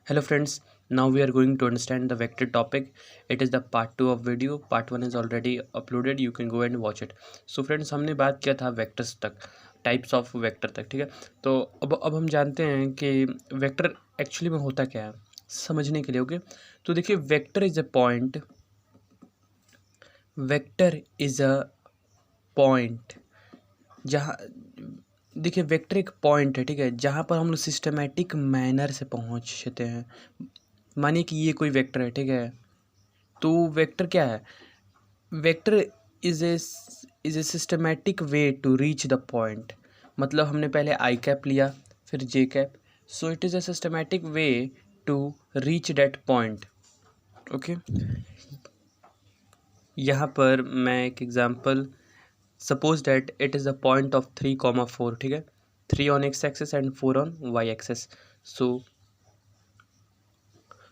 Hello friends, now we are going to understand the vector topic. It is the part 2 of video. Part 1 is already uploaded. You can go and watch it. So friends, हमने बात किया था vectors तक, types of vector तक, ठीक है। तो अब हम जानते हैं कि वेक्टर एक्चुअली में होता क्या है, समझने के लिए। ओके, तो देखिए vector is a point, vector is a point जहाँ, देखिए वेक्टर एक पॉइंट है, ठीक है, जहाँ पर हम लोग सिस्टमेटिक मैनर से पहुँचते हैं। मानिए कि ये कोई वेक्टर है, ठीक है। तो वेक्टर क्या है? Vector is a systematic way to reach the point. मतलब हमने पहले आई कैप लिया, फिर J cap, so it is a systematic way to reach that point. Okay, यहाँ पर मैं एक example, suppose that it is a point of 3,4, ठीक है, 3 on X axis and 4 on Y axis.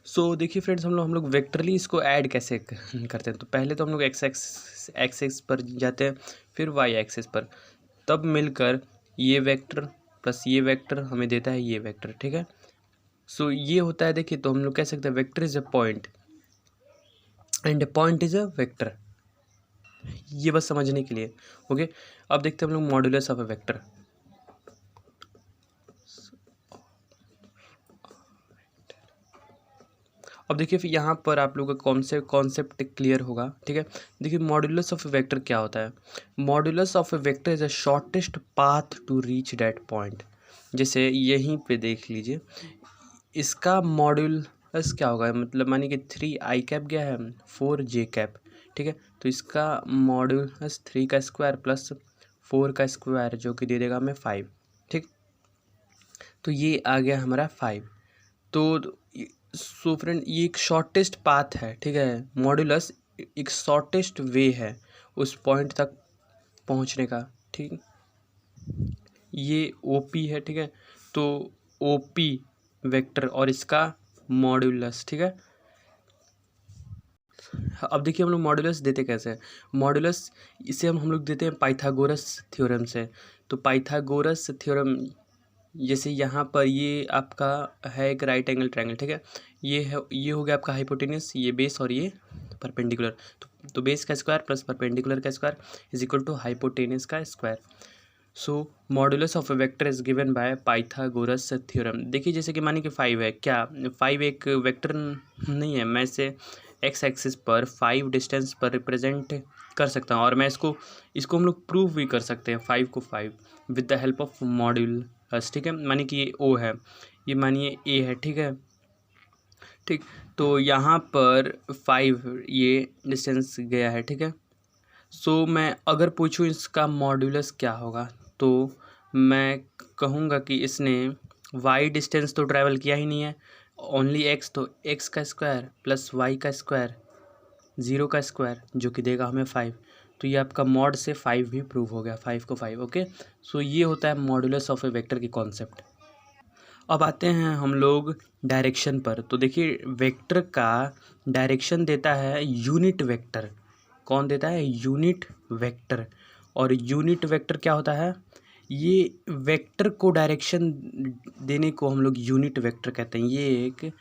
So देखिए friends, हम लोग वेक्टरली इसको ऐड कैसे करते हैं। तो पहले तो हम लोग एक्स एक्सेस पर जाते हैं, फिर वाई एक्सेस पर, तब मिलकर ये वेक्टर प्लस ये वेक्टर हमें देता है ये वेक्टर, ठीक है। सो ये होता है, देखिए, तो हम लोग कह सकते हैं vector is a point and point is a vector. ये बस समझने के लिए। ओके, अब देखते हैं हम लोग मॉड्यूलस ऑफ अ वेक्टर। अब देखिए फिर यहाँ पर आप लोगों का कॉन्सेप्ट क्लियर होगा, ठीक है। देखिए मॉड्यूलस ऑफ ए वेक्टर क्या होता है। Modulus of a vector is a shortest path to reach that point. जैसे यहीं पे देख लीजिए, इसका मॉड्यूलस क्या होगा, मतलब मानिए कि 3 आई कैप गया है, 4 जे कैप, ठीक है। तो इसका मॉड्यूलस 3 का स्क्वायर प्लस 4 का स्क्वायर, जो कि दे देगा हमें 5, ठीक। तो ये आ गया हमारा 5। तो सो फ्रेंड, ये एक शॉर्टेस्ट पाथ है, ठीक है। मॉड्यूलस एक शॉर्टेस्ट वे है उस पॉइंट तक पहुंचने का, ठीक। ये ओपी है, ठीक है। तो ओपी वेक्टर और इसका मॉड्यूलस, ठीक है। अब देखिए हम लोग मॉड्यूलस देते कैसे हैं। मॉड्यूलस इसे हम लोग देते हैं पाइथागोरस थ्योरम से। तो पाइथागोरस थ्योरम, जैसे यहाँ पर ये आपका है एक राइट एंगल ट्रायंगल, ठीक है। ये है, ये हो गया आपका हाइपोटेनस, ये बेस और ये परपेंडिकुलर। तो बेस का स्क्वायर प्लस परपेंडिकुलर का square is equal to hypotenuse का square. So modulus of a vector is given by Pythagoras theorem. देखिए जैसे कि मानिए कि 5 है, क्या 5 एक वेक्टर नहीं है। मैं इसे एक्स एक्सिस पर 5 डिस्टेंस पर रिप्रेजेंट कर सकता हूँ, और मैं इसको इसको हम लोग प्रूव भी कर सकते हैं 5 को 5 with the help of modulus, ठीक है। मानिए कि ये ओ है, ये मानिए ए है, ठीक है, ठीक। तो यहाँ पर 5 ये डिस्टेंस गया है, ठीक है। सो मैं अगर पूछूं इसका मॉड्यूलस क्या होगा, तो मैं कहूँगा कि इसने वाई डिस्टेंस तो ट्रैवल किया ही नहीं है, ओनली एक्स। तो एक्स का स्क्वायर प्लस वाई का स्क्वायर, 0 का स्क्वायर, जो कि देगा हमें 5। तो ये आपका मॉड से 5 भी प्रूव हो गया, 5 को 5। ओके, सो ये होता है मॉड्यूलस ऑफ ए वेक्टर की कॉन्सेप्ट। अब आते हैं हम लोग डायरेक्शन पर। तो देखिए वेक्टर का डायरेक्शन देता है यूनिट वेक्टर। कौन देता है? Unit vector. और यूनिट वेक्टर क्या होता है? ये वेक्टर को डायरेक्शन देने को हम लोग यूनिट वेक्टर कहते हैं। ये एक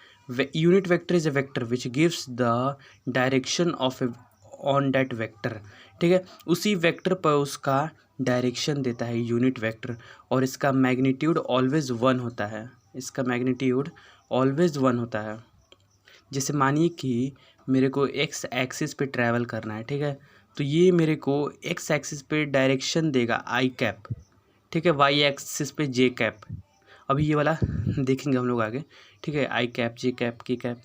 unit vector is a vector which gives the direction of A on that vector, ठीक है। उसी वेक्टर पर उसका डायरेक्शन देता है यूनिट वेक्टर, और इसका मैग्नीट्यूड ऑलवेज 1 होता है। इसका मैग्नीट्यूड ऑलवेज 1 होता है। जैसे मानिए कि मेरे को एक्स एक्सिस पे ट्रैवल करना है, ठीक है। तो ये मेरे को एक्स एक्सिस पे डायरेक्शन देगा आई कैप, ठीक है। वाई एक्सिस पे जे कैप। अभी ये वाला देखेंगे हम लोग आगे, ठीक है। आई कैप, जे कैप, के कैप।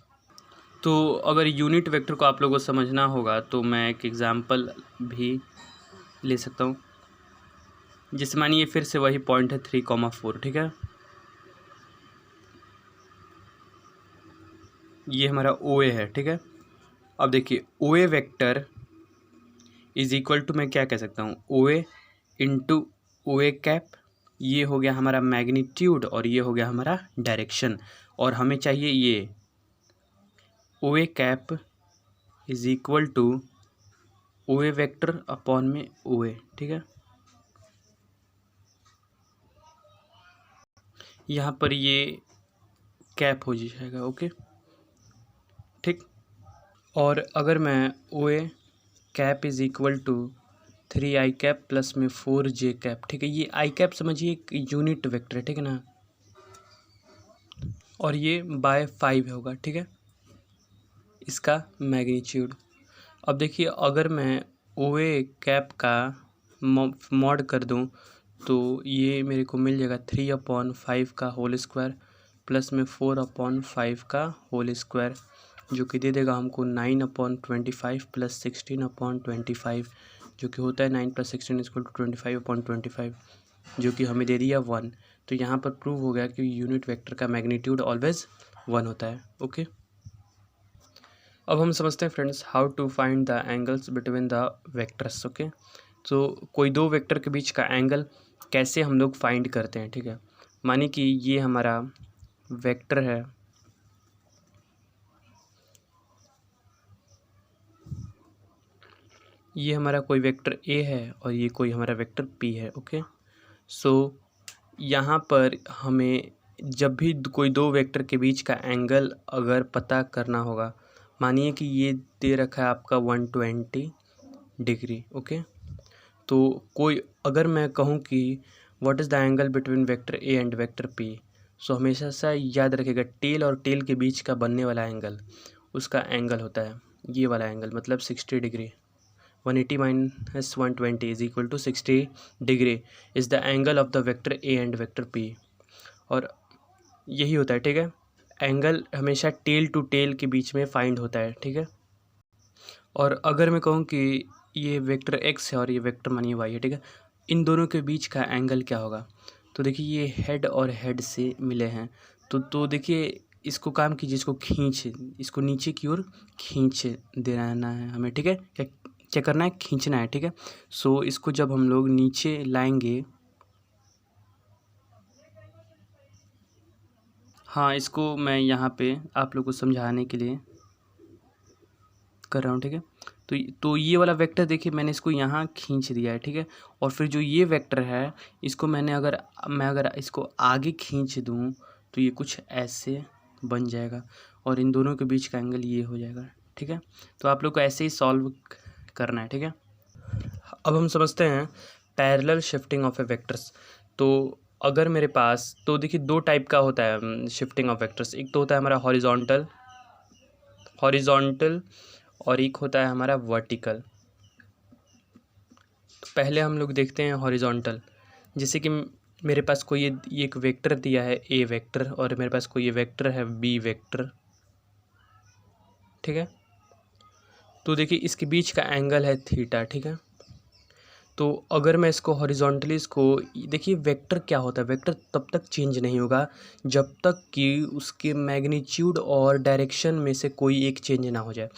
तो अगर यूनिट वेक्टर को आप लोगों को समझना होगा तो मैं एक एग्जांपल भी ले सकता हूँ। जैसे मानिए फिर से वही पॉइंट है 3,4, ठीक है। ये हमारा ओ ए है, ठीक है। अब देखिए ओ A vector is equal to, मैं क्या कह सकता हूँ, ओ A into O A cap. ये हो गया हमारा मैग्नीट्यूड और ये हो गया हमारा डायरेक्शन। और हमें चाहिए ये O A cap is equal to O A vector upon में ओ ए, ठीक है। यहाँ पर ये कैप हो जाएगा। ओके ठीक। और अगर मैं O A cap is equal to 3 i cap plus में 4j कैप, ठीक है। ये आई कैप समझिए एक यूनिट वेक्टर है, ठीक है ना, और ये बाय 5 होगा, ठीक है, इसका मैग्नीट्यूड। अब देखिए अगर मैं ओ ए कैप का मॉड कर दूं तो ये मेरे को मिल जाएगा 3/5 का होल स्क्वायर प्लस में 4/5 का होल स्क्वायर, जो कि दे देगा हमको 9/25 प्लस 16/25, जो कि होता है 9 + 16 = 25/25, जो कि हमें दे दिया 1। तो यहाँ पर प्रूव हो गया कि यूनिट वेक्टर का मैग्नीट्यूड ऑलवेज 1 होता है। ओके अब हम समझते हैं friends how to find the angles between the vectors. Okay तो कोई दो वेक्टर के बीच का एंगल कैसे हम लोग फाइंड करते हैं, ठीक है। मानिए कि ये हमारा वेक्टर है, ये हमारा कोई वेक्टर ए है और ये कोई हमारा वेक्टर पी है। ओके सो यहाँ पर हमें जब भी कोई दो वेक्टर के बीच का एंगल अगर पता करना होगा, मानिए कि ये दे रखा है आपका 120 डिग्री। ओके तो कोई अगर मैं कहूँ कि what is the angle between vector A and vector P, so हमेशा से याद रखिएगा टेल और टेल के बीच का बनने वाला एंगल, उसका एंगल होता है ये वाला एंगल, मतलब 60 degree. 180 minus 120 is equal to 60 degree is the angle of the vector A and vector P. और यही होता है, ठीक है, एंगल हमेशा टेल टू टेल के बीच में फाइंड होता है, ठीक है। और अगर मैं कहूँ कि ये वेक्टर एक्स है और ये वेक्टर मानिए वाई है, ठीक है, इन दोनों के बीच का एंगल क्या होगा, तो देखिए ये हेड और हेड से मिले हैं, तो देखिए इसको काम कीजिए, इसको खींच, इसको नीचे की ओर खींच देना है हमें, ठीक है। क्या क्या करना है, खींचना है, ठीक है। सो इसको जब हम लोग नीचे लाएंगे, हाँ इसको मैं यहाँ पे आप लोग को समझाने के लिए कर रहा हूँ, ठीक है। तो ये वाला वेक्टर देखिए मैंने इसको यहाँ खींच दिया है, ठीक है। और फिर जो ये वेक्टर है इसको मैं अगर इसको आगे खींच दूँ तो ये कुछ ऐसे बन जाएगा और इन दोनों के बीच का एंगल ये हो जाएगा, ठीक है। तो आप लोग को ऐसे ही सॉल्व करना है, ठीक है। अब हम समझते हैं parallel shifting of A vectors. तो अगर मेरे पास, तो देखिए दो टाइप का होता है शिफ्टिंग ऑफ वेक्टर्स, एक तो होता है हमारा हॉरिजॉन्टल और एक होता है हमारा वर्टिकल। तो पहले हम लोग देखते हैं हॉरिजॉन्टल। जैसे कि मेरे पास कोई ये एक वेक्टर दिया है ए वेक्टर और मेरे पास कोई ये वेक्टर है बी वेक्टर, ठीक है। तो देखिए इसके बीच का एंगल है थीटा, ठीक है। तो अगर मैं इसको हॉरिजॉन्टली, इसको देखिए वेक्टर क्या होता है, वेक्टर तब तक चेंज नहीं होगा जब तक कि उसके मैग्नीट्यूड और डायरेक्शन में से कोई एक चेंज ना हो जाए।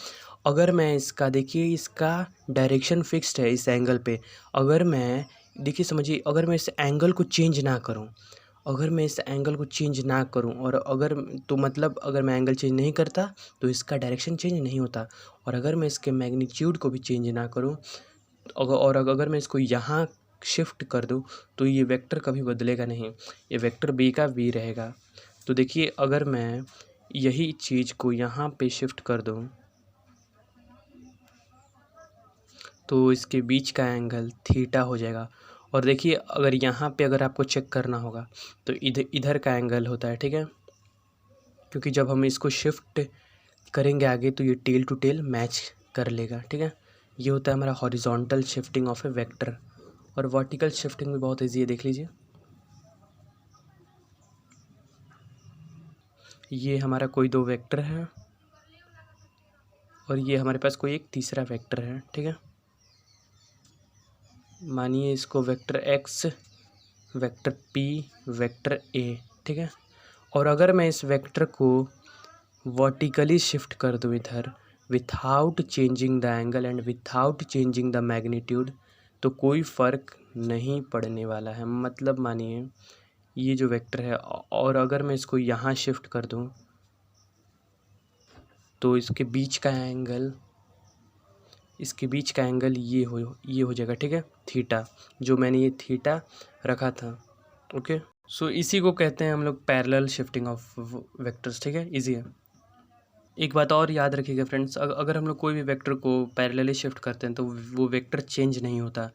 अगर मैं इसका, देखिए इसका डायरेक्शन फिक्स्ड है इस एंगल पे, अगर मैं, देखिए समझिए, अगर मैं इस एंगल को चेंज ना करूं, अगर मैं इस एंगल को चेंज ना करूं और अगर, तो मतलब अगर मैं एंगल चेंज नहीं करता तो इसका डायरेक्शन चेंज नहीं होता, और अगर मैं इसके मैग्नीट्यूड को भी चेंज ना करूं अगर मैं इसको यहाँ शिफ्ट कर दूँ तो ये वेक्टर कभी बदलेगा नहीं, ये वेक्टर बी का बी रहेगा। तो देखिए अगर मैं यही चीज़ को यहाँ पे शिफ्ट कर दूँ तो इसके बीच का एंगल थीटा हो जाएगा। और देखिए अगर यहाँ पे अगर आपको चेक करना होगा तो इधर का एंगल होता है, ठीक है, क्योंकि जब हम इसको शिफ्ट करेंगे आगे तो ये टेल टू टेल मैच कर लेगा, ठीक है। ये होता है हमारा horizontal shifting of a vector. और वर्टिकल शिफ्टिंग भी बहुत ईजी है, देख लीजिए। ये हमारा कोई दो वेक्टर है और ये हमारे पास कोई एक तीसरा वेक्टर है, ठीक है। मानिए इसको vector x, vector P, vector A, ठीक है। और अगर मैं इस वेक्टर को वर्टिकली शिफ्ट कर दूँ इधर without changing the angle and without changing the magnitude, तो कोई फ़र्क नहीं पड़ने वाला है। मतलब मानिए ये जो वेक्टर है और अगर मैं इसको यहाँ शिफ्ट कर दूँ तो इसके बीच का एंगल ये हो जाएगा, ठीक है, थीटा, जो मैंने ये थीटा रखा था। ओके सो इसी को कहते हैं हम लोग पैरेलल शिफ्टिंग ऑफ वेक्टर्स, ठीक है, इजी है। एक बात और याद रखिएगा फ्रेंड्स, अगर हम लोग कोई भी वेक्टर को पैरेलली शिफ्ट करते हैं तो वो वेक्टर चेंज नहीं होता।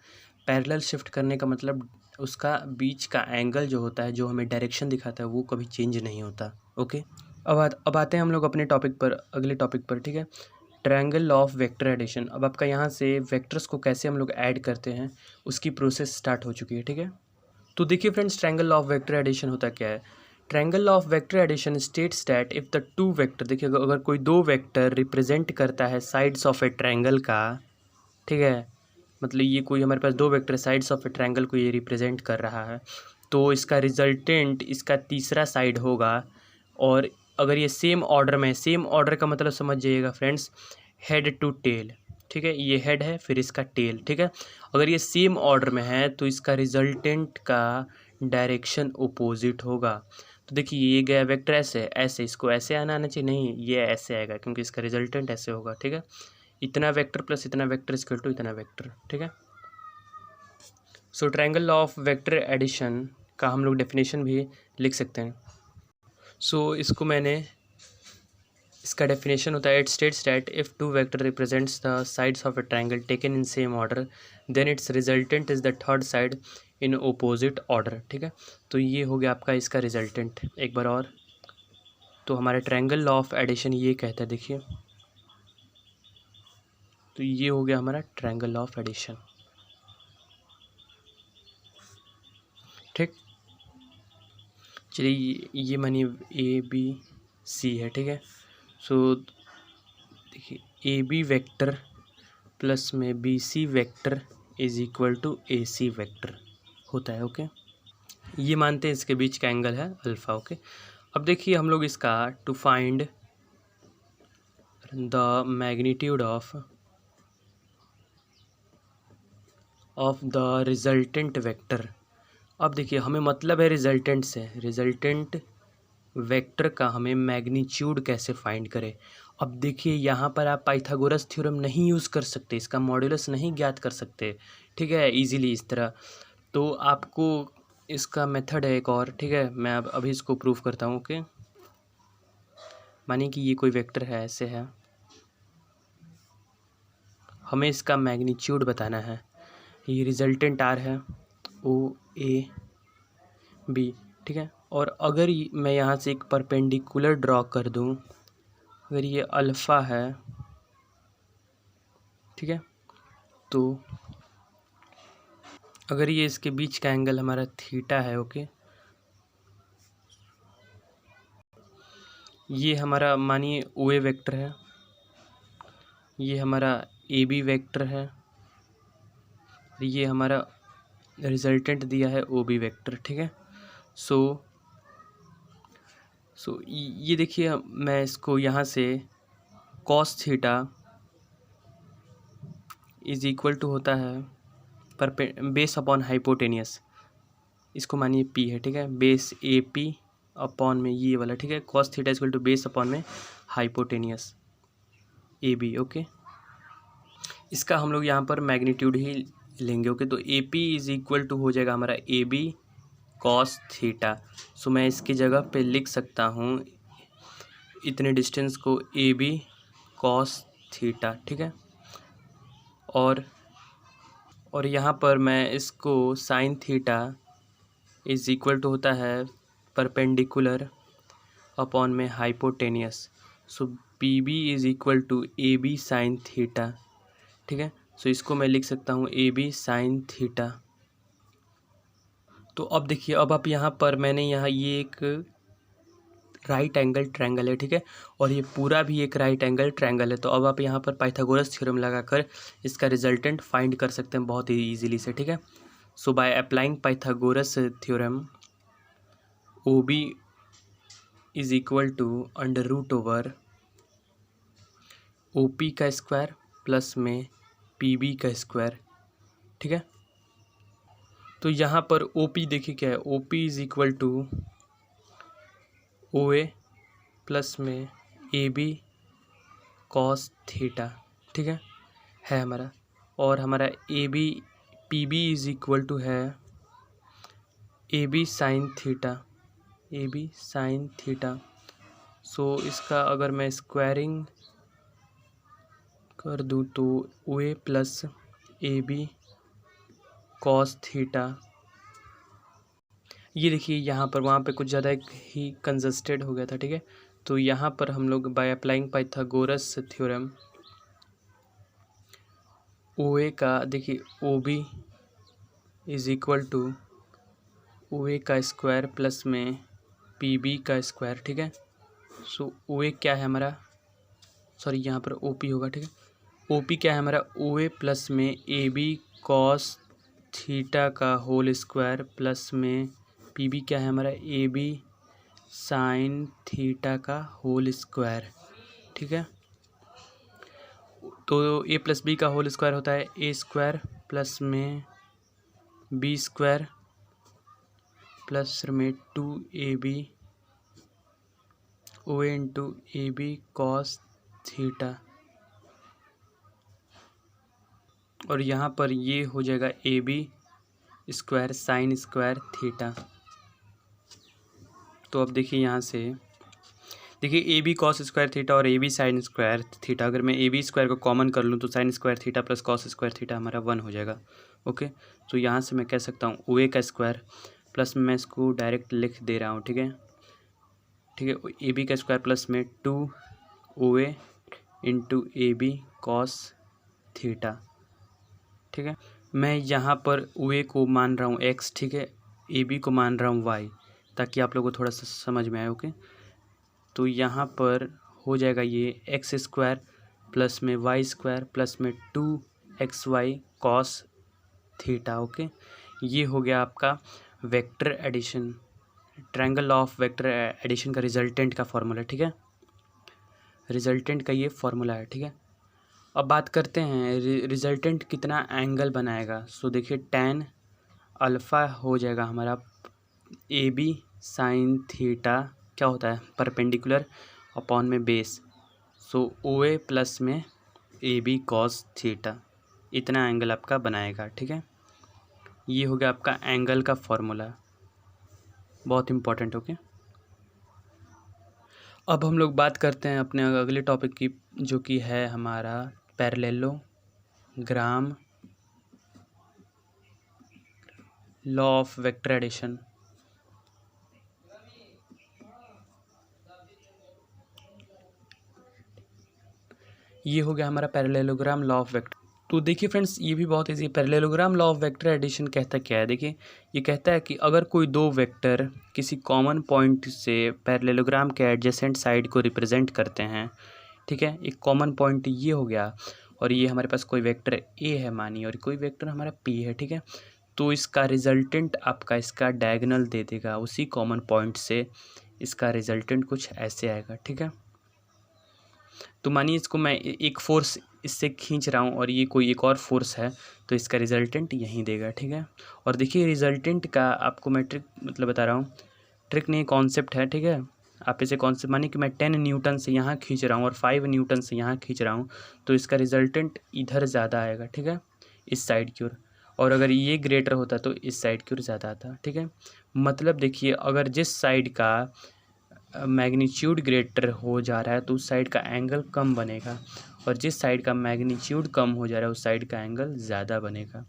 पैरेलल शिफ्ट करने का मतलब उसका बीच का एंगल जो होता है, जो हमें डायरेक्शन दिखाता है, वो कभी चेंज नहीं होता। ओके, अब आते हैं हम लोग अपने टॉपिक पर, अगले टॉपिक पर, ठीक है। Triangle law of vector addition. अब आपका यहाँ से वेक्टर्स को कैसे हम लोग ऐड करते हैं उसकी प्रोसेस स्टार्ट हो चुकी है, ठीक है। तो देखिए friends, triangle law of vector addition होता क्या है। Triangle law of vector addition states that if the two vector, देखिए अगर कोई दो वेक्टर रिप्रेजेंट करता है साइड्स ऑफ ए ट्रायंगल का, ठीक है, मतलब ये कोई हमारे पास दो vector sides of a triangle को ये रिप्रेजेंट कर रहा है, तो इसका रिजल्टेंट इसका तीसरा साइड होगा। और अगर ये सेम ऑर्डर में, सेम ऑर्डर का मतलब समझ जाइएगा फ्रेंड्स, हेड टू टेल, ठीक है, ये हेड है फिर इसका टेल, ठीक है। अगर ये सेम ऑर्डर में है तो इसका रिजल्टेंट का डायरेक्शन ओपोजिट होगा। तो देखिए ये गया वेक्टर ऐसे, ऐसे इसको ऐसे आना चाहिए, नहीं ये ऐसे आएगा क्योंकि इसका रिजल्टेंट ऐसे होगा, ठीक है। इतना वेक्टर प्लस इतना वेक्टर इक्वल टू इतना वेक्टर, ठीक है। So triangle law of vector addition का हम लोग डेफिनेशन भी लिख सकते हैं। सो इसको मैंने, इसका डेफिनेशन होता है, it states that if two vector represents the sides of a triangle taken in same order then its resultant is the third side in opposite order, ठीक है। तो ये हो गया आपका इसका रिजल्टेंट। एक बार और, तो हमारे ट्रायंगल लॉ ऑफ एडिशन ये कहता है, देखिए, तो ये हो गया हमारा ट्रायंगल लॉ ऑफ एडिशन, ठीक। चलिए ये मानिए ए बी सी है, ठीक है। सो देखिए ए बी वेक्टर प्लस में B C vector is equal to A C vector होता है, ओके। ये मानते हैं इसके बीच का एंगल है अल्फ़ा, ओके। अब देखिए हम लोग इसका to find the magnitude of the resultant vector. अब देखिए हमें मतलब है रिजल्टेंट से, रिजल्टेंट वेक्टर का हमें मैग्नीट्यूड कैसे फाइंड करें। अब देखिए यहाँ पर आप पाइथागोरस थ्योरम नहीं यूज़ कर सकते, इसका मॉड्यूलस नहीं ज्ञात कर सकते, ठीक है, इजीली इस तरह। तो आपको इसका मेथड है एक और, ठीक है, मैं अब अभी इसको प्रूव करता हूँ। ओके, मानिए कि ये कोई वेक्टर है, ऐसे है, हमें इसका मैग्नीट्यूड बताना है। ये रिजल्टेंट आर है, ओ ए बी, ठीक है। और अगर मैं यहाँ से एक परपेंडिकुलर ड्रॉ कर दूँ, अगर ये अल्फ़ा है, ठीक है, तो अगर ये इसके बीच का एंगल हमारा थीटा है, ओके, ये हमारा मानिए ओ ए वेक्टर है, ये हमारा ए बी वेक्टर है, ये हमारा रिजल्टेंट दिया है ओ बी वेक्टर, ठीक है। सो ये देखिए मैं इसको यहाँ से cos theta is equal to होता है बेस अपॉन हाइपोटेनियस, इसको मानिए पी है, ठीक है, बेस ए पी अपॉन में ये वाला, ठीक है, cos theta equal to base upon में हाइपोटेनियस ए बी, ओके। इसका हम लोग यहाँ पर मैग्नीट्यूड ही लेंगे, ओके। तो A P is equal to हो जाएगा हमारा A B cos theta. So मैं इसकी जगह पे लिख सकता हूँ इतने डिस्टेंस को ए बी कॉस थीटा, ठीक है। और यहाँ पर मैं इसको sine theta is equal to होता है परपेंडिकुलर अपॉन में hypotenuse, so P B is equal to A B sine theta, ठीक है। सो इसको मैं लिख सकता हूँ ए बी साइन थीटा। तो अब देखिए, अब आप यहाँ पर, मैंने यहाँ ये एक राइट एंगल ट्रायंगल है, ठीक है, और ये पूरा भी एक राइट एंगल ट्रायंगल है। तो अब आप यहाँ पर पाइथागोरस थ्योरम लगाकर इसका रिजल्टेंट फाइंड कर सकते हैं बहुत ही ईजिली से, ठीक है। So by applying Pythagoras theorem, O B is equal to under root over O P का स्क्वायर प्लस में पी बी का स्क्वायर, ठीक है। तो यहाँ पर ओ पी देखिए क्या है, O P is equal to O A plus में ए बी कॉस थीटा, ठीक है हमारा। और हमारा A B P B is equal to है A B sine theta. So इसका अगर मैं स्क्वायरिंग कर दूँ तो O A plus A B cos theta. ये देखिए यहाँ पर वहाँ पे कुछ ज़्यादा ही कंजस्टेड हो गया था, ठीक है। तो यहाँ पर हम लोग by applying Pythagoras theorem O A का, देखिए O B is equal to O A का स्क्वायर प्लस में पी बी का स्क्वायर, ठीक है। सो ओ ए क्या है हमारा, सॉरी यहाँ पर ओ पी होगा, ठीक है। ओ पी क्या है हमारा, ओ ए प्लस में ए बी कॉस थीटा का होल स्क्वायर प्लस में पी बी क्या है हमारा, ए बी साइन थीटा का होल स्क्वायर, ठीक है। तो ए प्लस बी का होल स्क्वायर होता है ए स्क्वायर प्लस में बी स्क्वायर प्लस में 2ab oh into A B cos theta. और यहाँ पर ये हो जाएगा A B square sine square theta. तो अब देखिए यहाँ से, देखिए A B cos square theta और A B sine square theta, अगर मैं ए बी स्क्वायर को कॉमन कर लूँ तो sine square theta plus cos square theta हमारा 1 हो जाएगा। ओके, तो यहाँ से मैं कह सकता हूँ ओ ए का स्क्वायर प्लस मैं इसको डायरेक्ट लिख दे रहा हूँ, ठीक है, ठीक है। ए बी का स्क्वायर प्लस में 2 O A into A B cos theta, ठीक है। मैं यहाँ पर ओ ए को मान रहा हूँ एक्स, ठीक है, ए बी को मान रहा हूँ वाई, ताकि आप लोगों को थोड़ा सा समझ में आए। ओके, तो यहाँ पर हो जाएगा ये एक्स स्क्वायर प्लस में वाई स्क्वायर प्लस में 2xy कॉस थीटा। ओके, ये हो गया आपका vector addition, triangle of vector addition का रिजल्टेंट का फॉर्मूला, ठीक है। रिजल्टेंट का ये फॉर्मूला है, ठीक है। अब बात करते हैं रिजल्टेंट कितना एंगल बनाएगा। सो देखिए tan अल्फ़ा हो जाएगा हमारा ए बी साइन थीटा, क्या होता है, परपेंडिकुलर अपॉन में base. So O A plus में ए बी कॉस थीटा, इतना एंगल आपका बनाएगा, ठीक है। ये हो गया आपका एंगल का फॉर्मूला, बहुत इम्पोर्टेंट। ओके, अब हम लोग बात करते हैं अपने अगले टॉपिक की, जो कि है हमारा parallelogram law of vector addition. ये हो गया हमारा पैरेललोग्राम लॉ ऑफ वेक्टर। तो देखिए फ्रेंड्स, ये भी बहुत ईजी है। Parallelogram law of vector addition कहता क्या है, देखिए ये कहता है कि अगर कोई दो वेक्टर किसी कॉमन पॉइंट से पैरेललोग्राम के एडजेसेंट साइड को रिप्रेजेंट करते हैं, ठीक है, एक कॉमन पॉइंट ये हो गया, और ये हमारे पास कोई वेक्टर ए है मानिए, और कोई वेक्टर हमारा पी है, ठीक है। तो इसका रिजल्टेंट आपका इसका डायगोनल दे देगा उसी कॉमन पॉइंट से, इसका रिजल्टेंट कुछ ऐसे आएगा, ठीक है। तो मानिए इसको मैं एक फोर्स इससे खींच रहा हूँ और ये कोई एक और फोर्स है, तो इसका रिजल्टेंट यहीं देगा, ठीक है। और देखिए रिजल्टेंट का आपको मैं ट्रिक मतलब बता रहा हूँ, ट्रिक नहीं कॉन्सेप्ट है, ठीक है। आप इसे कॉन्सेप्ट मानिए कि मैं 10 न्यूटन से यहाँ खींच रहा हूँ और 5 न्यूटन से यहाँ खींच रहा हूँ, तो इसका रिजल्टेंट इधर ज़्यादा आएगा, ठीक है, इस साइड की ओर। और अगर ये ग्रेटर होता तो इस साइड की ओर ज़्यादा आता, ठीक है। मतलब देखिए अगर जिस साइड का मैग्नीट्यूड ग्रेटर हो जा रहा है तो उस साइड का एंगल कम बनेगा, और जिस साइड का मैग्नीट्यूड कम हो जा रहा है उस साइड का एंगल ज़्यादा बनेगा।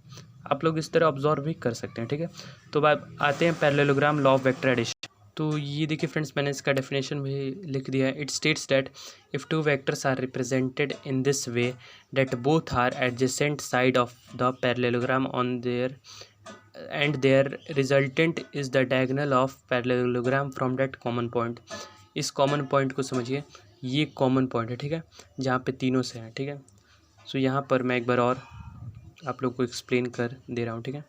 आप लोग इस तरह ऑब्जर्व भी कर सकते हैं, ठीक है। तो बात आते हैं parallelogram law of vector addition. तो ये देखिए फ्रेंड्स, मैंने इसका डेफिनेशन भी लिख दिया है। It states that if two vectors are represented in this way that both are adjacent side of the parallelogram on their and their resultant is the diagonal of parallelogram from that common point। इस common point को समझिए, ये common point है, ठीक है, जहाँ पे तीनों से हैं, ठीक है। सो यहाँ पर मैं एक बार और आप लोग को एक्सप्लेन कर दे रहा हूँ, ठीक है।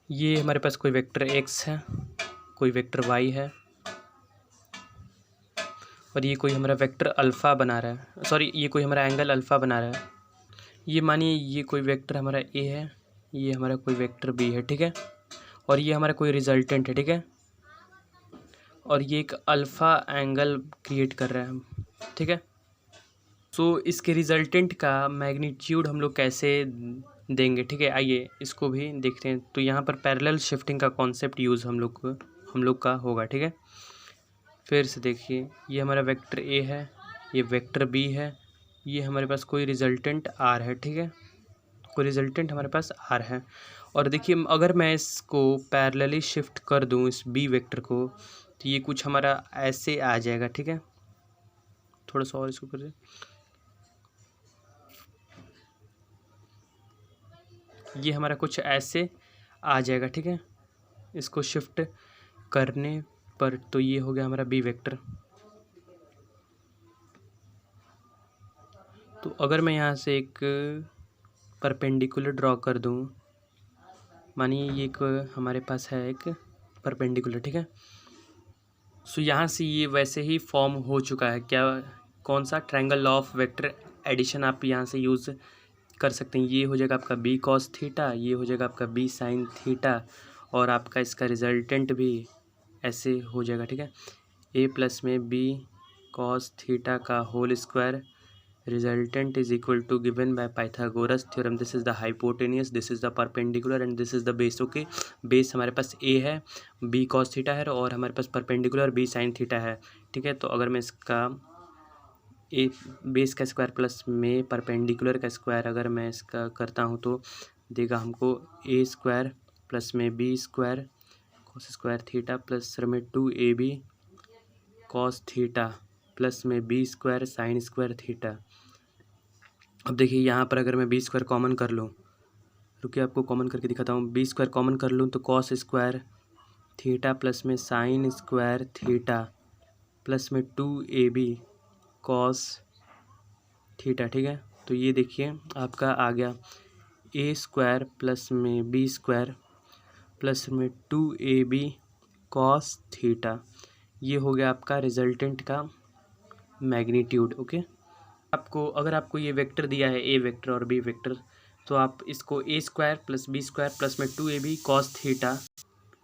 ये हमारे पास कोई वेक्टर x है, कोई वेक्टर y है, और ये कोई हमारा वेक्टर अल्फ़ा बना रहा है, सॉरी ये कोई हमारा एंगल अल्फ़ा बना रहा है। ये मानिए ये कोई वेक्टर हमारा ए है, ये हमारा कोई वेक्टर बी है, ठीक है, और ये हमारा कोई रिजल्टेंट है, ठीक है, और ये एक अल्फ़ा एंगल क्रिएट कर रहा है, ठीक है। सो इसके रिजल्टेंट का मैग्नीट्यूड हम लोग कैसे देंगे, ठीक है, आइए इसको भी देखते हैं। तो यहाँ पर पैरेलल शिफ्टिंग का कॉन्सेप्ट यूज़ हम लोग का होगा, ठीक है। फिर से देखिए, ये हमारा वेक्टर ए है, ये वेक्टर बी है, ये हमारे पास कोई रिजल्टेंट आर है, ठीक है, कोई रिजल्टेंट हमारे पास आर है। और देखिए अगर मैं इसको पैरेलली शिफ्ट कर दूँ इस बी वेक्टर को, तो ये कुछ हमारा ऐसे आ जाएगा, ठीक है। थोड़ा सा और इसको कर दे, ये हमारा कुछ ऐसे आ जाएगा, ठीक है, इसको शिफ्ट करने पर। तो ये हो गया हमारा बी वेक्टर। तो अगर मैं यहाँ से एक परपेंडिकुलर ड्रॉ कर दूँ, मानिए ये एक हमारे पास है एक परपेंडिकुलर, ठीक है। सो यहाँ से ये वैसे ही फॉर्म हो चुका है, क्या, कौन सा, triangle law of vector addition आप यहाँ से यूज़ कर सकते हैं। ये हो जाएगा आपका बी कॉस थीटा, ये हो जाएगा आपका बी साइन थीटा, और आपका इसका रिजल्टेंट भी ऐसे हो जाएगा, ठीक है। ए प्लस में बी कॉस थीटा का whole square resultant is equal to given by Pythagoras theorem. This is the hypotenuse, this is the perpendicular and this is the base. Okay, base हमारे पास ए है, बी कॉस थीटा है, और हमारे पास perpendicular B sine theta है, ठीक है। तो अगर मैं इसका ए बेस का स्क्वायर प्लस में परपेंडिकुलर का स्क्वायर अगर मैं इसका करता हूँ, तो देगा हमको ए स्क्वायर प्लस में B square cos square theta plus में 2ab कॉस थीटा प्लस में B square sine square theta. अब देखिए यहाँ पर अगर मैं बी स्क्वायर कॉमन कर लूँ, रुकिए आपको कॉमन करके दिखाता हूँ। बी स्क्वायर कॉमन कर लूँ तो कॉस स्क्वायर थीटा प्लस में साइन स्क्वायर थीटा प्लस में 2ab कॉस थीटा, ठीक है। तो ये देखिए आपका आ गया ए स्क्वायर प्लस में बी स्क्वायर प्लस में 2ab कॉस थीटा। ये हो गया आपका रिजल्टेंट का मैग्नीट्यूड। ओके, आपको अगर आपको ये वेक्टर दिया है ए वेक्टर और बी वेक्टर, तो आप इसको A square plus B square plus में 2ab cos theta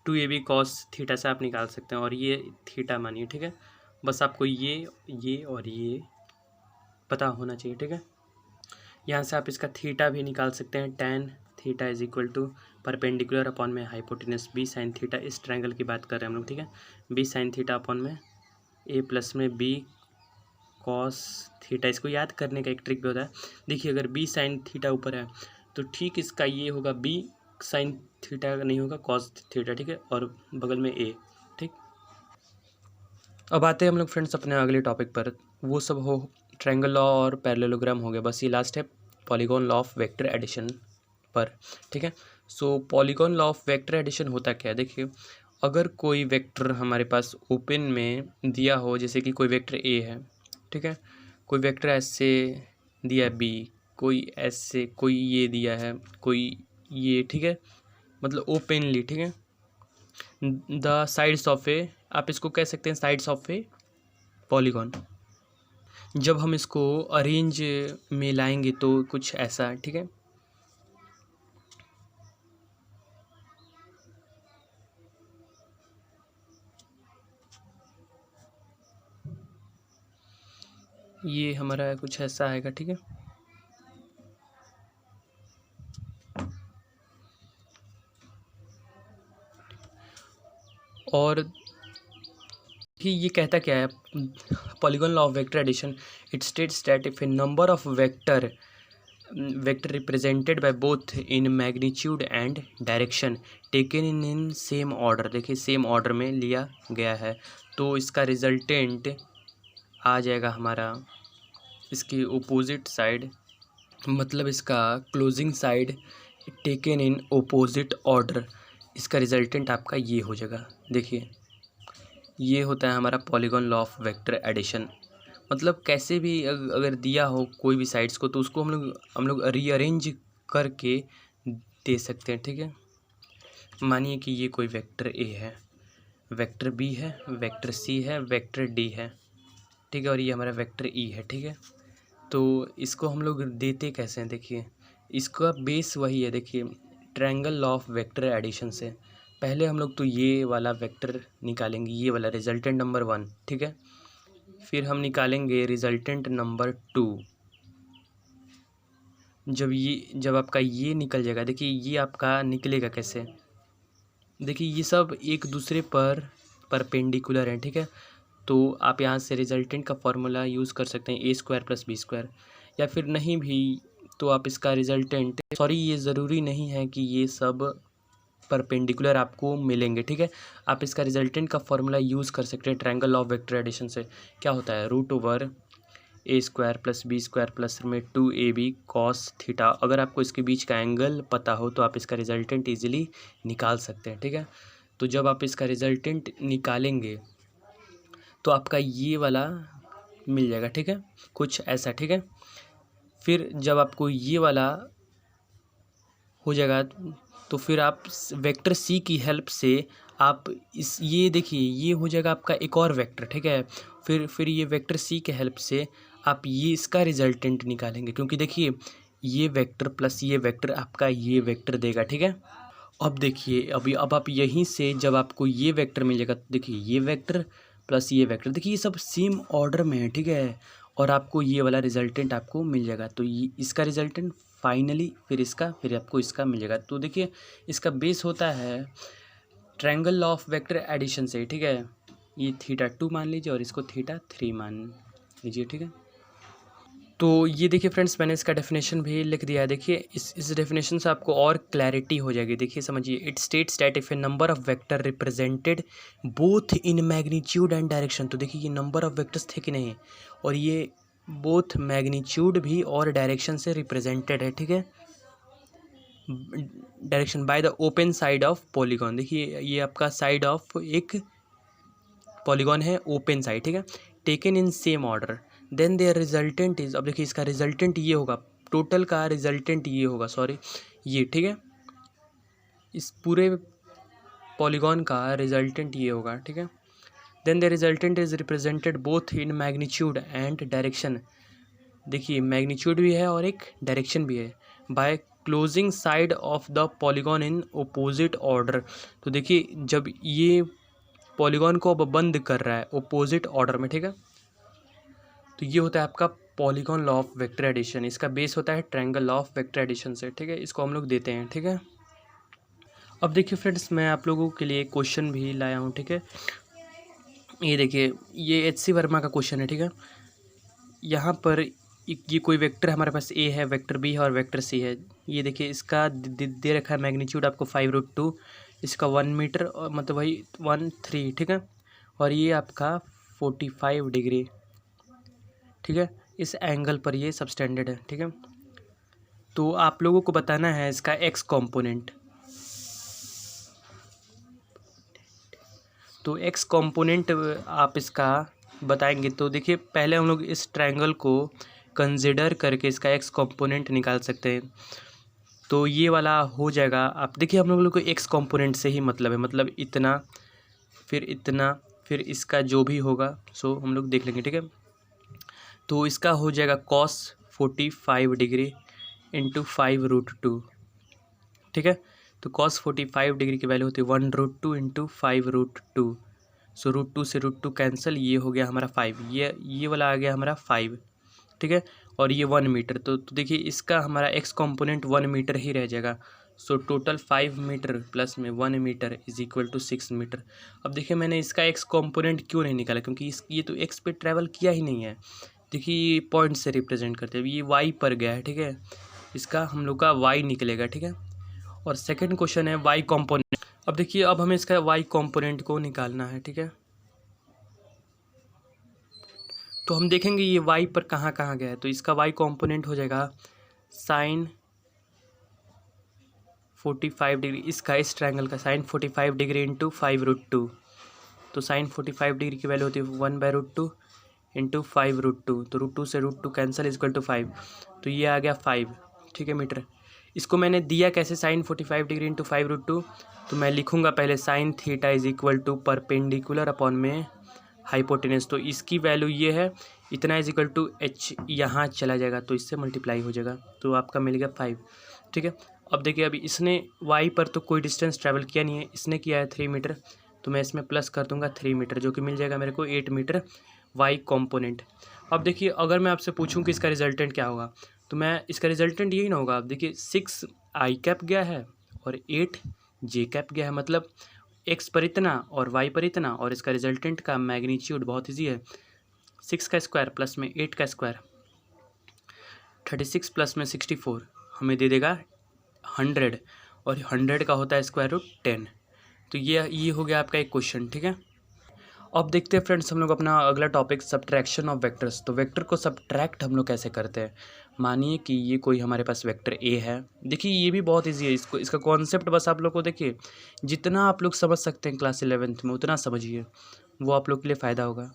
2ab cos theta से आप निकाल सकते हैं, और ये थीटा मानिए, ठीक है। बस आपको ये और ये पता होना चाहिए, ठीक है। यहाँ से आप इसका थीटा भी निकाल सकते हैं, tan theta is equal to perpendicular upon में हाइपोटेनस बी साइन थीटा। इस ट्रायंगल की बात कर रहे हैं हम लोग, ठीक है। बी साइन थीटा अपॉन में ए प्लस में बी कॉस थीटा। इसको याद करने का एक ट्रिक भी होता है। देखिए अगर बी साइन थीटा ऊपर है तो ठीक इसका ये होगा बी साइन थीटा नहीं होगा, कॉस थीटा, ठीक है, और बगल में ए, ठीक। अब आते हैं हम लोग फ्रेंड्स अपने अगले टॉपिक पर। वो सब हो ट्रायंगल लॉ और पैरेललोग्राम हो गया, बस ये लास्ट है polygon law of vector addition पर, ठीक है। So polygon law of vector addition होता क्या है, देखिए अगर कोई वेक्टर हमारे पास ओपन में दिया हो, जैसे कि कोई वेक्टर ए है, ठीक है, कोई वेक्टर ऐसे दिया बी, कोई ऐसे, कोई ये दिया है, कोई ये, ठीक है, मतलब ओपनली, ठीक है। द साइड्स ऑफ ए, आप इसको कह सकते हैं साइड्स ऑफ ए पॉलीगॉन। जब हम इसको अरेंज में लाएंगे तो कुछ ऐसा, ठीक है। ये हमारा कुछ ऐसा आएगा, ठीक है। और ये कहता क्या है, polygon law of vector addition, it states that if a number of vector represented by both in magnitude and direction taken in same order, देखिए सेम ऑर्डर में लिया गया है, तो इसका रिजल्टेंट आ जाएगा हमारा इसकी ओपोजिट साइड, मतलब इसका closing side taken in opposite order, इसका रिजल्टेंट आपका ये हो जाएगा। देखिए ये होता है हमारा polygon law of vector addition. मतलब कैसे भी अगर दिया हो कोई भी साइड्स को, तो उसको हम लोग रीअरेंज करके दे सकते हैं, ठीक है। मानिए कि ये कोई वेक्टर ए है, वेक्टर बी है, वेक्टर सी है, वेक्टर डी है, ठीक है, और ये हमारा वेक्टर ई है, ठीक है। तो इसको हम लोग देते कैसे हैं, देखिए इसका बेस वही है, देखिए triangle law of vector addition से पहले हम लोग तो ये वाला वेक्टर निकालेंगे, ये वाला रिजल्टेंट नंबर 1, ठीक है। फिर हम निकालेंगे रिजल्टेंट नंबर 2, जब आपका ये निकल जाएगा, देखिए ये आपका निकलेगा कैसे, देखिए ये सब एक दूसरे पर परपेंडिकुलर है, ठीक है। तो आप यहाँ से रिजल्टेंट का फॉर्मूला यूज़ कर सकते हैं a² + b², या फिर नहीं भी तो आप इसका रिजल्टेंट, सॉरी ये ज़रूरी नहीं है कि ये सब परपेंडिकुलर आपको मिलेंगे, ठीक है। आप इसका रिजल्टेंट का फॉर्मूला यूज़ कर सकते हैं ट्रायंगल ऑफ वेक्टर एडिशन से। क्या होता है, √a² + b² प्लस में 2ab cos थीटा। अगर आपको इसके बीच का एंगल पता हो तो आप इसका रिजल्टेंट ईजिली निकाल सकते हैं, ठीक है। तो जब आप इसका रिजल्टेंट निकालेंगे तो आपका ये वाला मिल जाएगा, ठीक है, कुछ ऐसा, ठीक है। फिर जब आपको ये वाला हो जाएगा तो फिर आप वेक्टर सी की हेल्प से आप ये देखिए ये हो जाएगा आपका एक और वेक्टर, ठीक है। फिर ये वेक्टर सी के हेल्प से आप ये इसका रिजल्टेंट निकालेंगे, क्योंकि देखिए ये वेक्टर प्लस ये वेक्टर आपका ये वेक्टर देगा, ठीक है। अब देखिए अब आप यहीं से जब आपको ये वेक्टर मिल जाएगा, देखिए ये वेक्टर प्लस ये वेक्टर, देखिए ये सब सेम ऑर्डर में है, ठीक है, और आपको ये वाला रिजल्टेंट आपको मिल जाएगा। तो ये इसका रिजल्टेंट फाइनली फिर आपको इसका मिल जाएगा। तो देखिए इसका बेस होता है ट्रायंगल ऑफ वेक्टर एडिशन से, ठीक है। ये θ2 मान लीजिए और इसको θ3 मान लीजिए, ठीक है। तो ये देखिए फ्रेंड्स, मैंने इसका डेफिनेशन भी लिख दिया है। देखिए इस डेफिनेशन से आपको और क्लैरिटी हो जाएगी। देखिए समझिए, it states that if a number of vector represented both in magnitude and direction, तो देखिए ये नंबर ऑफ वेक्टर्स थे कि नहीं, और ये बोथ मैग्नीट्यूड भी और डायरेक्शन से रिप्रेजेंटेड है, ठीक है, direction by the open side of polygon. देखिए ये आपका साइड ऑफ एक पॉलीगॉन है, ओपन साइड, ठीक है, taken in same order, then their resultant is, अब देखिए इसका रिजल्टेंट ये होगा, टोटल का रिजल्टेंट ये होगा, सॉरी ये, ठीक है, इस पूरे पॉलीगॉन का रिजल्टेंट ये होगा, ठीक है। Then the resultant is represented both in magnitude and direction, देखिए मैग्नीट्यूड भी है और एक डायरेक्शन भी है, by closing side of the polygon in opposite order. तो देखिए जब ये पॉलीगॉन को अब बंद कर रहा है ओपोजिट ऑर्डर में, ठीक है, तो ये होता है आपका polygon law of vector addition. इसका बेस होता है triangle law of vector addition से, ठीक है, इसको हम लोग देते हैं, ठीक है। अब देखिए फ्रेंड्स, मैं आप लोगों के लिए क्वेश्चन भी लाया हूँ, ठीक है। ये देखिए ये HC वर्मा का क्वेश्चन है, ठीक है। यहाँ पर ये कोई वेक्टर हमारे पास A है, वेक्टर B है और वेक्टर C है। ये देखिए इसका दे रखा है मैग्नीट्यूड आपको 5√2, इसका 1 मीटर और मतलब वही 1/3, ठीक है, और ये आपका 45 डिग्री, ठीक है, इस एंगल पर ये सबस्टेंडेड है, ठीक है। तो आप लोगों को बताना है इसका एक्स कंपोनेंट। तो एक्स कंपोनेंट आप इसका बताएंगे, तो देखिए पहले हम लोग इस ट्रायंगल को कंसिडर करके इसका एक्स कंपोनेंट निकाल सकते हैं। तो ये वाला हो जाएगा, आप देखिए हम लोग को एक्स कंपोनेंट से ही मतलब है, मतलब इतना फिर इसका जो भी होगा सो हम लोग देख लेंगे, ठीक है। तो इसका हो जाएगा cos 45 डिग्री इंटू 5√2, ठीक है। तो cos 45 डिग्री की वैल्यू होती है 1√2 इंटू 5√2, सो √2 से √2 कैंसिल, ये हो गया हमारा 5, ये वाला आ गया हमारा 5, ठीक है, और ये 1 मीटर। तो देखिए इसका हमारा एक्स कंपोनेंट 1 मीटर ही रह जाएगा। सो टोटल 5 मीटर प्लस में 1 metre is equal to 6 metre. अब देखिए मैंने इसका एक्स कंपोनेंट क्यों नहीं निकाला, क्योंकि ये तो एक्स पे ट्रैवल किया ही नहीं है। देखिए ये पॉइंट से रिप्रेजेंट करते हैं, ये वाई पर गया है, ठीक है, इसका हम लोग का वाई निकलेगा, ठीक है। और सेकंड क्वेश्चन है वाई कंपोनेंट। अब देखिए अब हमें इसका वाई कंपोनेंट को निकालना है, ठीक है। तो हम देखेंगे ये वाई पर कहाँ कहाँ गया है। तो इसका वाई कंपोनेंट हो जाएगा साइन 45 डिग्री, इसका इस ट्रायंगल का साइन 45 डिग्री इंटू 5√2। तो साइन 45 डिग्री की वैल्यू होती है 1/√2 इंटू 5√2। तो √2 से √2 कैंसिल इक्वल टू 5, तो ये आ गया 5, ठीक है, मीटर। इसको मैंने दिया कैसे, साइन 45 डिग्री इंटू 5√2, तो मैं लिखूंगा पहले sine theta is equal to perpendicular upon में हाइपोटेनस। तो इसकी वैल्यू ये है, इतना इज इक्वल टू h, यहाँ चला जाएगा तो इससे मल्टीप्लाई हो जाएगा, तो आपका मिल गया 5, ठीक है। अब देखिए अभी इसने y पर तो कोई डिस्टेंस ट्रैवल किया नहीं है, इसने किया है 3 मीटर, तो मैं इसमें प्लस कर दूंगा 3 मीटर, जो कि मिल जाएगा मेरे को 8 मीटर वाई कंपोनेंट। अब देखिए अगर मैं आपसे पूछूं कि इसका रिजल्टेंट क्या होगा, तो मैं इसका रिजल्टेंट यही ना होगा। आप देखिए 6 आई कैप गया है और 8 जे कैप गया है, मतलब एक्स पर इतना और वाई पर इतना, और इसका रिजल्टेंट का मैग्नीट्यूड बहुत ईजी है, 6 का स्क्वायर प्लस में 8 का स्क्वायर 36 प्लस में 64 हमें दे देगा 100, और 100 का होता है स्क्वायर रूट 10। तो ये हो गया आपका एक क्वेश्चन, ठीक है। अब देखते हैं फ्रेंड्स हम लोग अपना अगला टॉपिक सब्ट्रैक्शन ऑफ वेक्टर्स। तो वेक्टर को सब्ट्रैक्ट हम लोग कैसे करते हैं। मानिए कि ये कोई हमारे पास वेक्टर ए है, देखिए ये भी बहुत इजी है, इसका कॉन्सेप्ट बस आप लोग को देखिए, जितना आप लोग समझ सकते हैं क्लास 11th में उतना समझिए, वो आप लोग के लिए फ़ायदा होगा।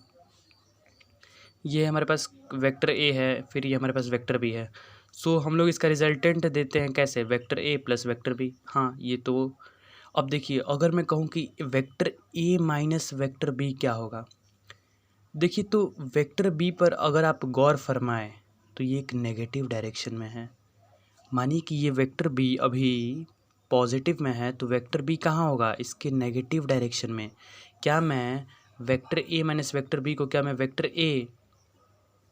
ये हमारे पास वेक्टर ए है, फिर ये हमारे पास वेक्टर बी है। सो हम लोग इसका रिजल्टेंट देते हैं कैसे, vector A plus vector B. हाँ ये तो अब देखिए अगर मैं कहूँ कि vector A minus vector B क्या होगा, देखिए तो वेक्टर बी पर अगर आप गौर फरमाएं तो ये एक नेगेटिव डायरेक्शन में है। मानिए कि ये वेक्टर बी अभी पॉजिटिव में है, तो वेक्टर बी कहाँ होगा, इसके नेगेटिव डायरेक्शन में। क्या मैं vector A minus vector B को, क्या मैं वेक्टर ए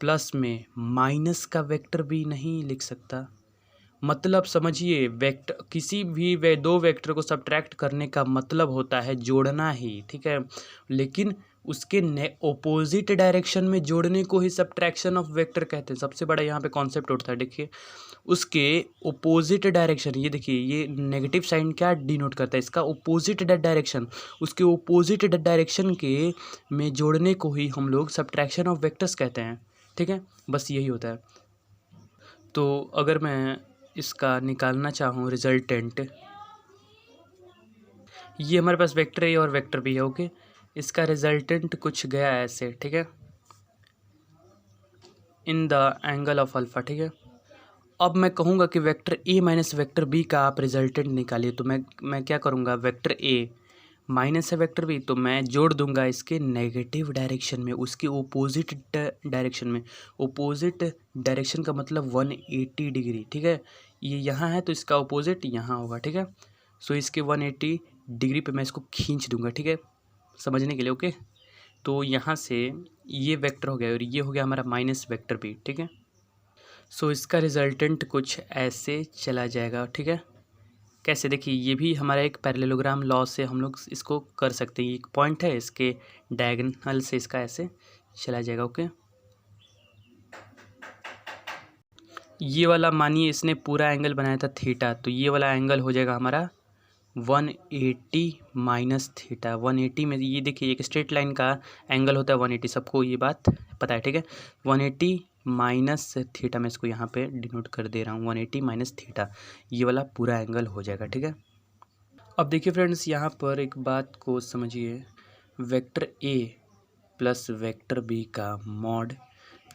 प्लस में माइनस का वेक्टर बी नहीं लिख सकता। मतलब समझिए वेक्टर किसी भी दो वेक्टर को सब्ट्रैक्ट करने का मतलब होता है जोड़ना ही, ठीक है। लेकिन उसके ओपोजिट डायरेक्शन में जोड़ने को ही सब्ट्रैक्शन ऑफ वेक्टर कहते हैं। सबसे बड़ा यहाँ पे कॉन्सेप्ट उठता है, देखिए उसके ओपोजिट डायरेक्शन, ये देखिए ये नेगेटिव साइन क्या डिनोट करता है, इसका ओपोजिट डायरेक्शन, उसके ओपोजिट डायरेक्शन के में जोड़ने को ही हम लोग सब्ट्रैक्शन ऑफ वेक्टर्स कहते हैं, ठीक है। बस यही होता है। तो अगर मैं इसका निकालना चाहूँ रिजल्टेंट, ये हमारे पास वेक्टर ए और वेक्टर बी है, ओके। इसका रिजल्टेंट कुछ गया ऐसे, ठीक है, in the angle of alpha, ठीक है। अब मैं कहूँगा कि vector A minus vector B का आप रिजल्टेंट निकालिए, तो मैं क्या करूँगा, वेक्टर ए माइनस है वेक्टर बी, तो मैं जोड़ दूंगा इसके नेगेटिव डायरेक्शन में, उसके ओपोजिट डायरेक्शन में। ओपोजिट डायरेक्शन का मतलब 180 डिग्री, ठीक है। ये यहाँ है तो इसका ओपोजिट यहाँ होगा, ठीक है। सो इसके 180 डिग्री पे मैं इसको खींच दूंगा, ठीक है, समझने के लिए, ओके। तो यहाँ से ये वेक्टर हो गया और ये हो गया हमारा माइनस वेक्टर बी, ठीक है। सो इसका रिजल्टेंट कुछ ऐसे चला जाएगा, ठीक है। कैसे, देखिए ये भी हमारा एक पैरेललोग्राम लॉ से हम लोग इसको कर सकते हैं। एक पॉइंट है, इसके डायगोनल से इसका ऐसे चला जाएगा, ओके। ये वाला मानिए इसने पूरा एंगल बनाया था थीटा, तो ये वाला एंगल हो जाएगा हमारा 180 माइनस थीटा। 180 में ये देखिए एक स्ट्रेट लाइन का एंगल होता है 180, सबको ये बात पता है, ठीक है। 180 माइनस थीटा, मैं इसको यहाँ पे डिनोट कर दे रहा हूँ, 180 माइनस थीटा, ये वाला पूरा एंगल हो जाएगा, ठीक है। अब देखिए फ्रेंड्स यहाँ पर एक बात को समझिए, vector A plus vector B का मॉड,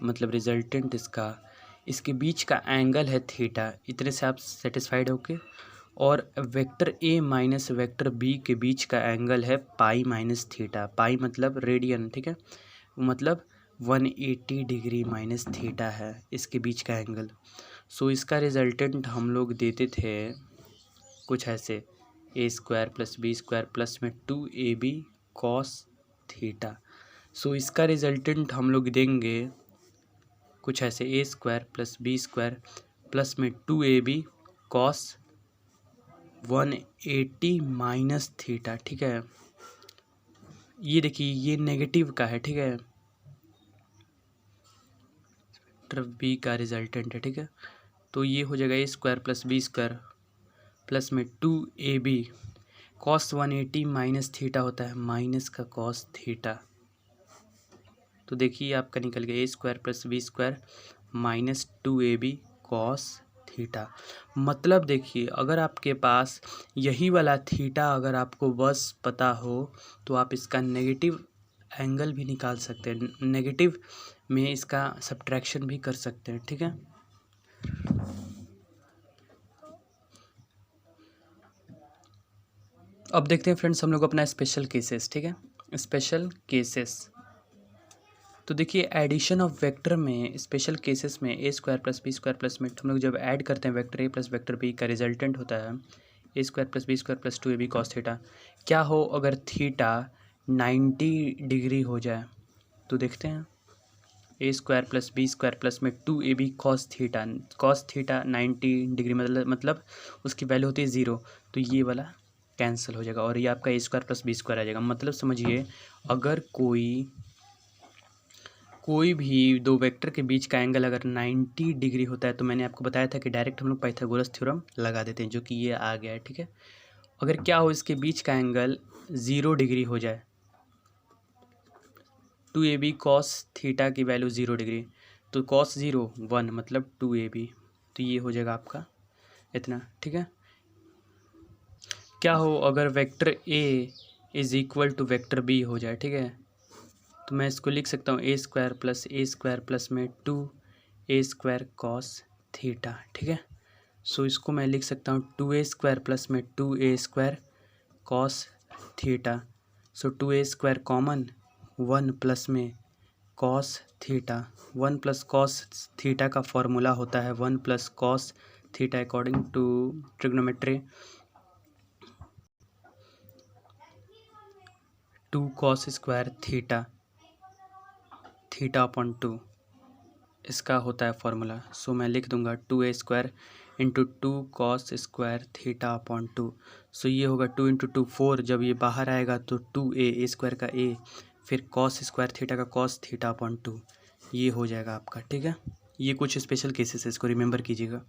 मतलब रिजल्टेंट इसका, इसके बीच का एंगल है थीटा, इतने से आप सेटिस्फाइड हो के। और vector A minus vector B के बीच का एंगल है पाई माइनस थीटा, पाई मतलब रेडियन, ठीक है, मतलब 180 डिग्री माइनस थीटा है इसके बीच का एंगल। सो इसका रिजल्टेंट हम लोग देते थे कुछ ऐसे, A square plus B square plus में 2ab कॉस थीटा। सो इसका रिजल्टेंट हम लोग देंगे कुछ ऐसे, A square plus B square plus में 2ab कॉस 180 माइनस थीटा, ठीक है। ये देखिए ये नेगेटिव का है, ठीक है, वेक्टर बी का रिजल्टेंट है, ठीक है। तो ये हो जाएगा A square plus B square plus में 2ab कॉस 180 माइनस थीटा होता है माइनस का कॉस थीटा। तो देखिए आपका निकल गया A square plus B square minus 2ab cos theta. मतलब देखिए अगर आपके पास यही वाला थीटा अगर आपको बस पता हो तो आप इसका नेगेटिव एंगल भी निकाल सकते हैं, नेगेटिव में इसका सब्ट्रैक्शन भी कर सकते हैं, ठीक है। अब देखते हैं फ्रेंड्स हम लोग अपना स्पेशल केसेस, ठीक है, स्पेशल केसेस। तो देखिए एडिशन ऑफ वेक्टर में स्पेशल केसेस में A square plus B square plus में हम लोग जब ऐड करते हैं vector A plus vector B का रिजल्टेंट होता है A square plus B square plus 2ab cos theta. क्या हो अगर थीटा 90 डिग्री हो जाए, तो देखते हैं A square plus B square plus में 2ab कॉस थीटा 90 डिग्री मतलब उसकी वैल्यू होती है 0, तो ये वाला कैंसिल हो जाएगा और ये आपका ए स्क्वायर प्लस बी स्क्वायर आ जाएगा। मतलब समझिए अगर कोई भी दो वेक्टर के बीच का एंगल अगर 90 डिग्री होता है तो मैंने आपको बताया था कि डायरेक्ट हम लोग पाइथागोरस थ्योरम लगा देते हैं, जो कि ये आ गया है। ठीक है, अगर क्या हो इसके बीच का एंगल 0 डिग्री हो जाए, 2ab कॉस थीटा की वैल्यू 0 डिग्री, तो कॉस 0 1 मतलब 2ab, तो ये हो जाएगा आपका इतना। ठीक है, क्या हो अगर vector a is equal to vector b हो जाए। ठीक है, तो मैं इसको लिख सकता हूँ ए स्क्वायर प्लस में 2a² कॉस थीटा। ठीक है, सो इसको मैं लिख सकता हूँ 2a² प्लस में 2a² cos theta. So 2a² common, 1 plus में cos theta, 1 plus cos theta का फॉर्मूला होता है 1 plus cos theta according to trigonometry 2 cos square theta upon 2, इसका होता है फॉर्मूला। सो मैं लिख दूंगा 2a² into 2 cos square theta upon 2। सो ये होगा 2 इंटू 2 4, जब ये बाहर आएगा तो 2a² का a, फिर कॉस स्क्वायर थीटा का कॉस थीटा अपॉन 2, ये हो जाएगा आपका। ठीक है, ये कुछ स्पेशल केसेस है, इसको रिमेंबर कीजिएगा।